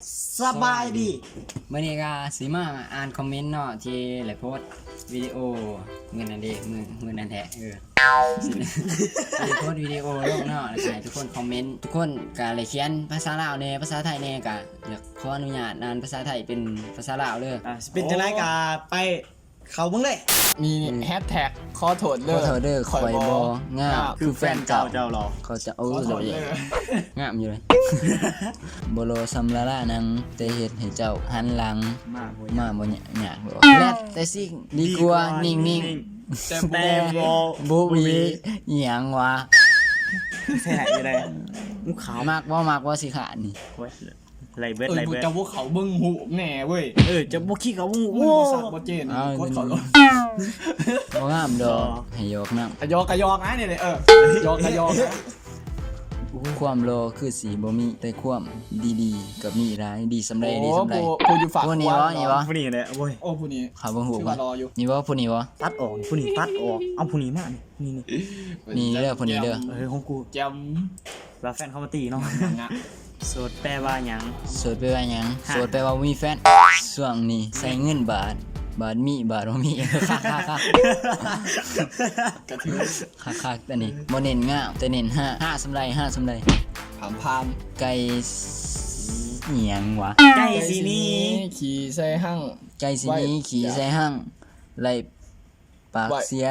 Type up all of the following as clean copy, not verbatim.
สบายดีมื่อนี้ก็สิมาอ่านคอมเมนต์เนาะที่หลายโพสต์วิดีโอมือนั่นเด็กมือนั่นแท้สิโพสต์วิดีโอลงเนาะแล้วก็ให้ทุกคนคอมเมนต์ทุกคนก็เลยเขียนภาษาลาวแน่ภาษาไทยแน่ก็อยากขออนุญาตอ่านภาษาไทยเป็นภาษาลาวเลยเป็นจังได๋ก็ไปเขาเบิ่งเลยมีแฮชแท็กขอโทษเด้อข่อยบ่งามคือแฟนเก่าหรอเขาจะเอาเลยงามอยู่เลยบ่โลซำละละนังแต่เฮ็ดให้เจ้าหันหลังมาบ่ยากบ่และแต่สิ่งดีกว่านิ่งๆแต่บ่มีอีหยังวะใช่อยู่ได้มุขาวมากบ่สิขาดนี่ไรเบิดจะพวกเขาเบิ่งหูแน่เว้ยจะบ่ขี้เขาโอ้สักบ่เจนกดเขาลงบ่งามดอกให้ยกนำยอกนะนี่เลยยอกความโลคือสีบ่มีแต่ความดีๆกับมีร้ายดีสำเร็จดีสำเร็จผู้อยู่ฝากผู้นี้บ่ผู้นี้แหละโอ้ยผู้นี้เขาบ่ฮู้ว่ารออยู่นี่บ่ผู้นี้บ่ตัดออกผู้นี้ตัดออกเอาผู้นี้มานี่เด้อผู้นี้เด้อของกูจำว่าแฟนเขามาตีเนาะโสดแปลว่าหยังโสดแปลว่าหยังโสดแปลว่ามีแฟนช่วงนี้ใส่เงินบาทมีบาทบ่มีคักกระถือคักแต่นี่บ่เน้นงามแต่เน้น5สำไร5สำไรพามไก่เหียงวะไก่สินี้ขี่ใส่หั่งไก่สินี้ขี่ใส่หั่งไล่ปากเสีย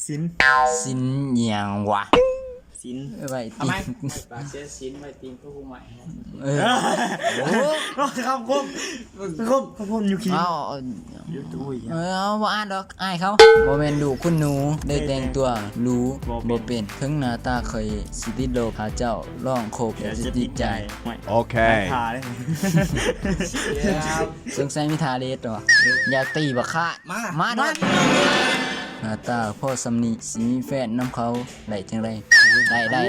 สินเหียงวะสินไว้ตีปากเสียสินไว้ตีผู้ใหม่โอ้ครับผมอยู่ขี้บ่อ่านดอกอายเขาบ่แม่นดูคุณหนูได้แต่งตัวรู้บ่เป็นถึงหน้าตาเคยสิติดโลกหาเจ้าร้องโคบแล้วจะติดใจโอเคสงสัยมีทาเดทตัวอยากตีบักค่ามาดอกหน้าตาพ่อสำนีสิมีแฟนน้ำเขาได้จังไรได้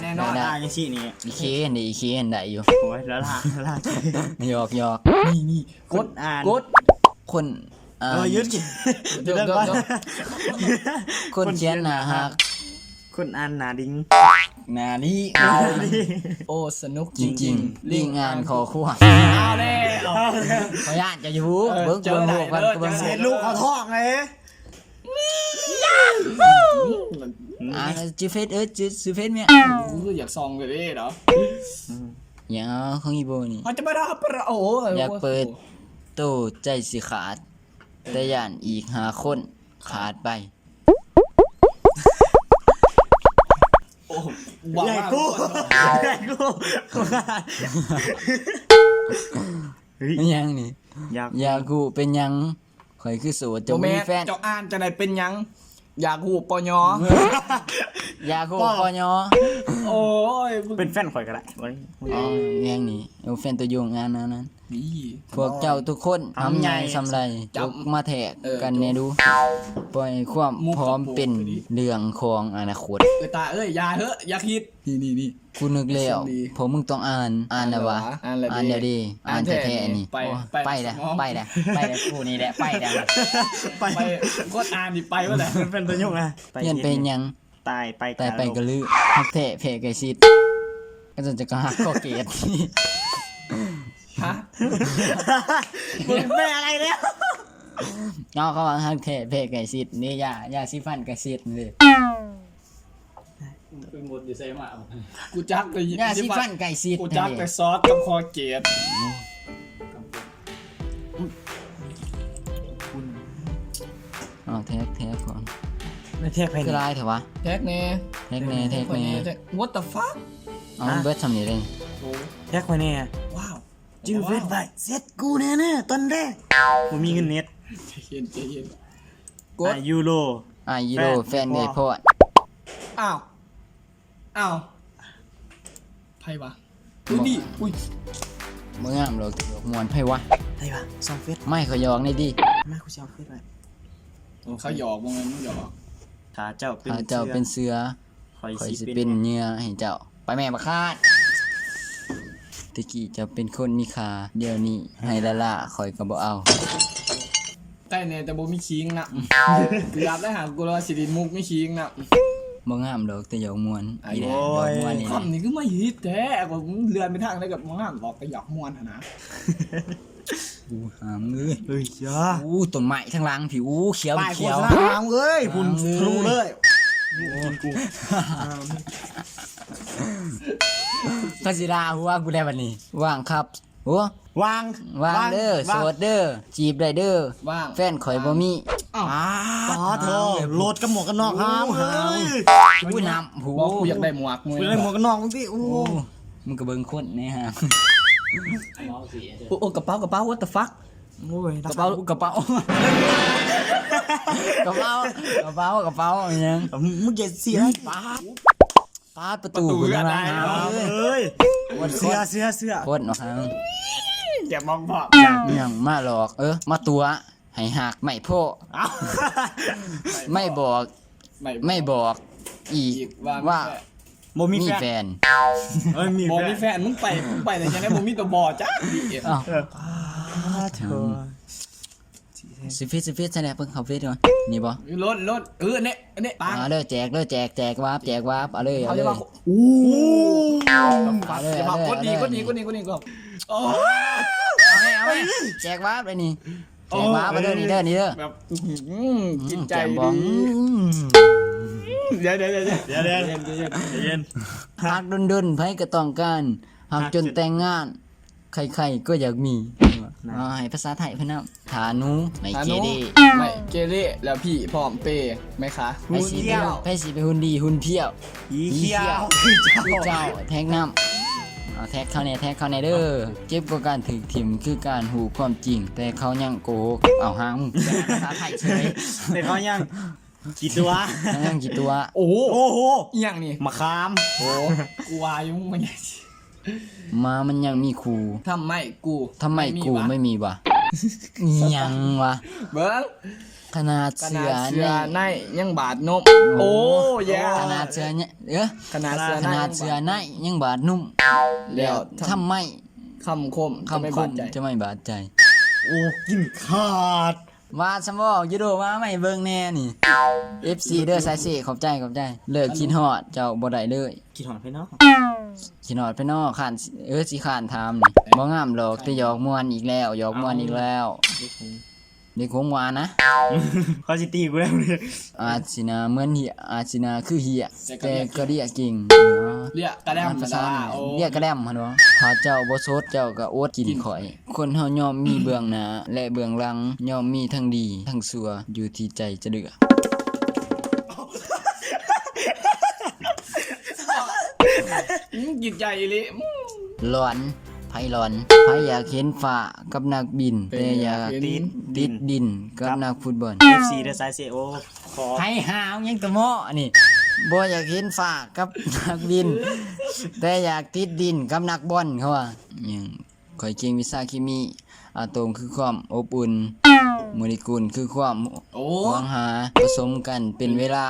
แน่นอนได้จังซี่นี่อีเคเห็นได้อยู่โอ้ยแล้วล่ะหยอกนี่กดอ่านคนยึดคนเขียนหน้าฮักคนอ่านหน้าดิ้งหน้านี้โอ้สนุกจริงลิงอ่านขอคั่วเอาแล้วขอญาตจะอยู่เบิ่งลูกกันเบิ่งลูกเขาท้องเลยจื้อเฟซจื้อเฟซแม่อยากซองไปดิเหรออย่างของอีโบนี่เขาจะมาด่าโอ้อยากเปิดโตใจสิขาดแต่ย่านอีก5คนขาดไปโอ้ใหญ่กูยังนี่อยากกูเป็นยังข่อยคือโสดจะมีแฟนเจ้าอ่านจะได้เป็นยังอยากหูปยอยากหูปยโอ้ยเป็นแฟนข่อยก็ได้ยังนี่เอาแฟนตัวยงงานนั้นพวกเจ้าทุกคนทำใหญ่ทำไรจกมาแทกกันเนี่ยดูปล่อยความพร้อมเป็นเรื่องของอนาคตตาอย่าเถอะอย่าคิดนี่กูนึกแล้วผมมึงต้องอ่านนะวะอ่านเดี๋ยวดีอ่านแท้ๆนี่ไปแล้วกูนี่แหละไปก็อ่านดิไปว่าแหละเป็นตัวยงอ่ะเปลี่ยนเป็นยังตายไปกระลือฮักแท้เพไกซิดก็จะหักข้อเกตฮะเป็นอะไรแล้วเขาว่าฮักแท้เพไกซิดนี่ยาซิฟันไกซิดเลยเป็นหมดอยู่ใส่หมากูจักเลยยาซิฟันไกซิดกูจักแต่ซอสกับคอเกตแท็กก่อนไม่แท็กไปคือไรเถอะวะแท็กเน่ What the fuck เบิร์ดทำอย่างไรแท็กไปเนี่ยว้าวจื้อเฟซไปเซ็ตกูแน่ตอนแรกผมมีเงินเน็ตใจเย็นกดยูโรแฟนเลยพ่ออ้าวไพ่วะอุ้ยเมื่องามเรามวนไพ่วะไพ่วะซองเฟซไม่เขายอกนี่ดิไม่เขาเอาเฟซไปเขาหยอกมึงหยอกถ้าเจ้าเป็นเสือคอยสิเป็นเนื้อให้เจ้าไปแม่มาคาดตะกี้จะเป็นคนมีขาเดี๋ยวนี้ให้ละคอยก็บ่เอาแต่เนี่ยแต่บ่มีคิงนะเกือบได้หากูรอสิริมุกไม่คิงนะ บ่งามดอกแต่หยอกมวนอีแหละหยอกมวนนี่ คำนี้ก็ไม่ฮิตแท้ก็เรือนไปทางได้กับมองห้ามบอกไปหยอกมวนนะ อู้หามเอ้ย เฮ้ยจ้า อู้ต้นไม้ทั้งหลังผิวเขียว ป้ายโฆ เขียว ษณาเอ้ยคุณทะลุเลยกู ก็สิดาหัวกูได้บัดนี้ว่างครับโอ้ วาง ว่างเด้อโสดเด้อจีบได้เด้อ ว่าง แฟนข่อยบ่มี อ้าว อ๋อเธอโหลดกับหมวกกันน็อกห้ามเฮ้ย อุ้ยน้ำหู บอกกูอยากได้หมวกมึง ไปเลยหมวกกันน็อกมึงสิโอ้ โอ้มึงก็เบิ่งคนนี่ฮะ โอ้กระเป๋า what the fuck โอ้ย กระเป๋ากระเป๋ากระเป๋ากระเป๋าอหยัง มึงอย่าเสีย ปาดประตูกูทั้งหลังหาเอ้ย เฮ้ยเสื้อ โคตรเนาะครับ อย่ามองบอก ยังมาหลอกมาตัวให้หักไม่โพ เอา ไม่บอกไม่บอกอีกว่า โมมี มี แฟ แฟ น น เอ้ยมี บอก แฟ มี น แฟนมึงไปแต่ยังไงมึงมีตัวบอจ้า อ้าว เธอ สิฟิตแสดงเพิ่งเข้าฟิตก่อนนี่บ่ รถเนี่ยปัง เอาเลยแจกเลยแจกวาบเอาเลย เขา เอาเล จะ ย มา อู้ จะมากดดีก็โอ้ เอาไหมแจกวาบเลยนี่แจกวาบไปเด้อนี่เด้อ แบบจิตใจ แจกบ ดี อง เดี๋ยว เย็น หักดุนไผก็ต้องการหักจนแต่งงานใครๆก็อยากมีให้ภาษาไทยเพิ่นนำฐานุไม่เกเร ไม่เกเรแล้วพี่พร้อมเปย์ไหมคะ ไปสิไปหุ่นดีหุ่นเพี้ยว อีเขี้ยว คือเจ้าแท็กน้ำเอาแท็กเข้าในเด้อเจ็บกว่าการถึกถิ่มคือการหูความจริง แต่เขายังโกหกเอาหางภาษาไทยเฉย แต่เขายังกี่ตัว ยังกี่ตัว โอ้โห โอ้โห อย่างนี้ มะขาม โอ้กูวายุ่งมันยัง มามันยังมีครู ทำไมกู ทำไมกูไม่มีวะยังวะ เบิ้ง ขนาด ข เสื นา อ ดเสือ เนี่ย ในยังบาดนมโอ้ย ขนาดเสือเนี่ยขนาดเสือ ขนาดเสือในยังบาดนุ่ม แล้ว ทำไม คำคมจะไม่ คำค บาม ดใจ จะไม่บาดใจ โอ้กินขาด ว่าสมบอกยูโดว่าไม่เบิ่งแน่นี่ FC เด้อสายเสขอบใจเลิกคิดฮอดเจ้าบ่ได้เลย กินหอมไปเนาะ คิดฮอดไปนอกข้านสิข้านถามนี่บ่งามหรอกแต่หยอกม่วนอีกแล้วหยอกม่วนอีกแล้วเด็กคงว่านะ เขาสิตีกูแล้วเลย อาจสินะเหมือนเหียอาจสินะคือเหียแต่ก็เรียกเก่ง เรียกกระแดม ภา มา ษา ดาโอ้ เรียกกระแดมหั่นบ่ถ้าเจ้าบ่สดเจ้าก็อดกินข่อย คนเฮายอมมีเบื้องหน้าและเบื้องหลังยอมมีทั้งดีทั้งชั่วอยู่ที่ใจจะเลือก จิตใจเลย ร้อนไผร้อนไผอยากเห็นฟ้ากับนักบิน แต่อยากติดดินกับนักฟุตบอล FC เดอะไซเซโอขอ ไผหาวยังตะหม้อนี่บ่อยากเห็นฟ้ากับนักบิน แต่อยากติดดินกับนักบอลเขาว่าหยังข่อยเก่งวิชาเคมีอะโตมคือความอบอุ่นโมเลกุลคือความ โอ้ หวังหาผสมกันเป็นเวลา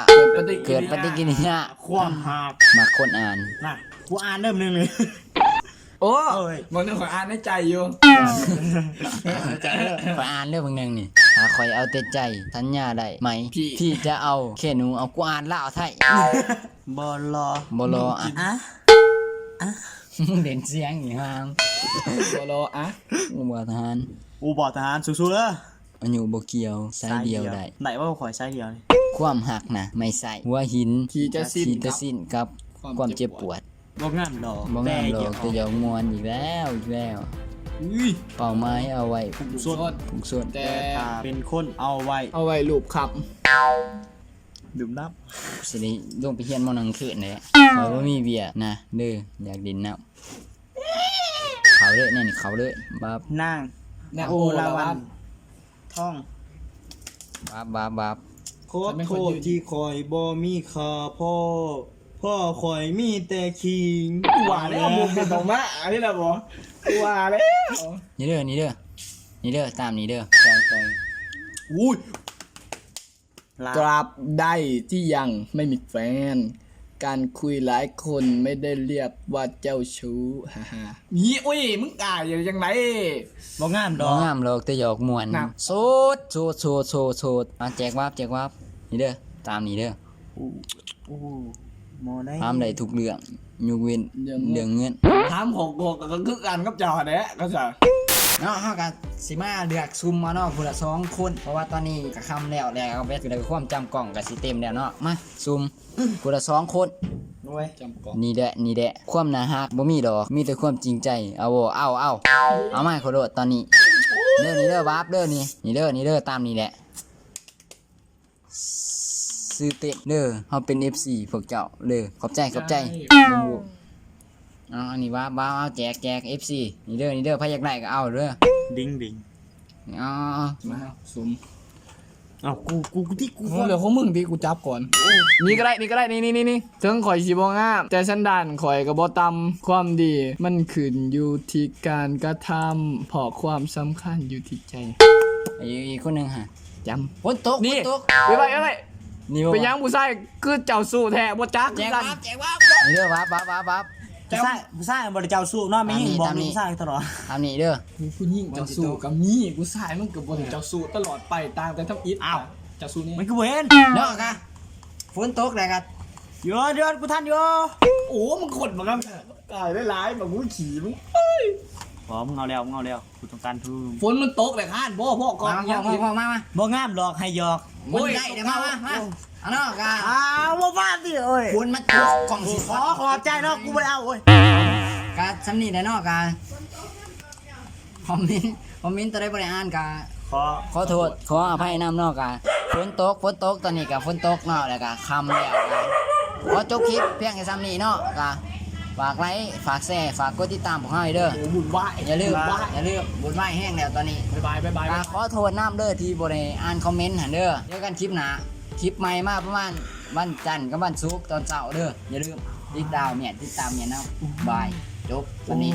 เกิดปฏิกิริยา ความหัก มาคนอ่าน น่ะกูอ่านเริ่มนึงเลย โอ้ เอ้ย มันต้องขออ่านในใจอยู่ ขอยอ่านเรื่องบางหนึงนี่ถ้าข่อยเอาแต่ใจสัญญาได้ไหมพี่จะเอาแค่หนูเอากูอ่านลาวไทย บอลอ บ่รออ่ะ อะ มึงเด่นเสียงอีห่าง โซโลอ่ะ บ่ทหาร อูบอทหารสู้ๆเด้อ อายุบ่เกี่ยวสายเดียวได้ ไหนว่าข่อยสายเดียวนี่ ความหักนะไม่ใส่หัวหิน ที่จะสิ้น ที่ ค จะ รับ สิ้นกับความเจ็บปวด บ่งามดอก บ่งามหร เกี่ อยกแต่หยอกมวนอีกแล้วอุ้ย เป้าหมายเอาไว้ สด ผูกส่วน แต่ ถ้าเป็นคนเอาไว้ เอาไว้รูปขับ ดื่มน้ สิได้ลงไปเฮียนมอนังคืนเลยขอว่ามีเบียร์นะเด้ออยากดินน้ำเขาเลยนั่นนี่เขาเลยบับ ำนาง นะ โอ โอ ลา ลา วั วัน น ท่อง บับ ขอโทษที่คอยบ่มีค่าพ่อคอยมีแต่คิง ว่าแล้วมุกเป็นตรงมาอันนี้แหละบอว่าแล้ว นี่เด้อตามนี่เด้อ ใจอุ้ย ลา ตราบใดที่ยังไม่มีแฟน การคุยหลายคนไม่ได้เรียกว่าเจ้าชู้ฮ่าฮ่านี่อุ้ยมึงกล้าอย่างยังไง บ่งามด บ่ อก งามหรอกแต่หยอกมวน ครับ โสดมาแจกวับนี่เด้อตามนี่เด้อ โอ้หมอได้ ถามได้ทุกเรื่องยกเว้นเรื่องเงิน ถามหกก็คือกันกับเจ้าแหละก็จะ เนาะเฮาก็สิมาเลือกซุ่มมาเนาะผู้ละ2คนเพราะว่าตอนนี้ก็ค่ำแล้วเบ็ดก็ได้ความจำกล่องก็สิเต็มแล้วเนาะมาซุ่มผู้ละ2คน ด้วย จำก่อน นี่แหละความน่าฮักบ่มีดอกมีแต่ความจริงใจเอาบ่เอามาขอโทษตอนนี้เด้อนี่เด้อวาร์ปเด้อนี่เด้อตามนี่แหละซื้อเต็มเด้อเฮาเป็น FC พวกเจ้าเด้อขอบใจอันนี้ว่าบ้าเอาแจก FC นี่เด้อใครอยากได้ก็เอาเด้อ ดิ้ง อ๋อ มาสุ่ม อ้าวกูที่กู เหลือของมึงที่กูจับก่อนนี่ก็ได้นี่ถึงข่อยสิบ่งามแต่สันดานข่อยก็บ่ต่ำความดีมันขึ้นอยู่ที่การกระทำเพราะความสำคัญอยู่ที่ใจ อีกคนหนึงฮะ จ ฝนตก ำนี่ ฝนตก ไป นี่ ไปยังผู้ชายคือเจ้าสู้แท้บ่จัก แจก กั วาน ร์ปนี่เด้อวาร์ป ผู้ชายบริเจ้าสู้เนาะไม่ยิ่งบอกผู้ชายตลอด ตามนี่เด้อ ผู้หญิงเจ้าสู้กับมีผู้ชายมันก็บ่ถึงเจ้าสู้ตลอดไปต่างแต่ทำอิฐเจ้าสู้นี่ มันคือเห็น เนาะกะฝนตกแล้วกะ เดือนกูทันอยู่ โอ้มึงขดมาครับกายได้หลายแบบมึงขี่มึง พอมึงเอาแล้วกูต้องการทุ่ม ฝนมันตกเลยข้านพ่อก่อน มา บ่งามหรอกให้หยอก มันได้เดี๋ยวมาเอาเนาะกะ อ้าวบ่บ้าดิโอ้ย ฝนมันตกกล่องสิ ขอบใจเนาะกูไม่เอาโอ้ย กะสำนี่ได้เนาะกะคอมเมนต์ตัวได้บ่ได้อ่านกะ ขอโทษขออภัยนำเนาะกะฝนตกตอนนี้กะฝนตกเนาะแล้วกะค่ำแล้วกะขอจบคลิปเพียงแค่ซ้ำนี้เนาะกะฝากไลค์ฝากแชร์ฝากกดติดตามพวกเราให้เด้อ โอ้บุญไหว อย่าลืมบุญไหว้แห้งแล้วตอนนี้ บาย กะขอโทษน้ำเด้อที่บ่ได้อ่านคอมเมนต์หั่นเด้อเจอกันคลิปหน้าคลิปใหม่มาประมาณวันจันทร์กับวันศุกร์ตอนเช้าเด้ออย่าลืมติดตามเนี่ยเนาะบายจบตอนนี้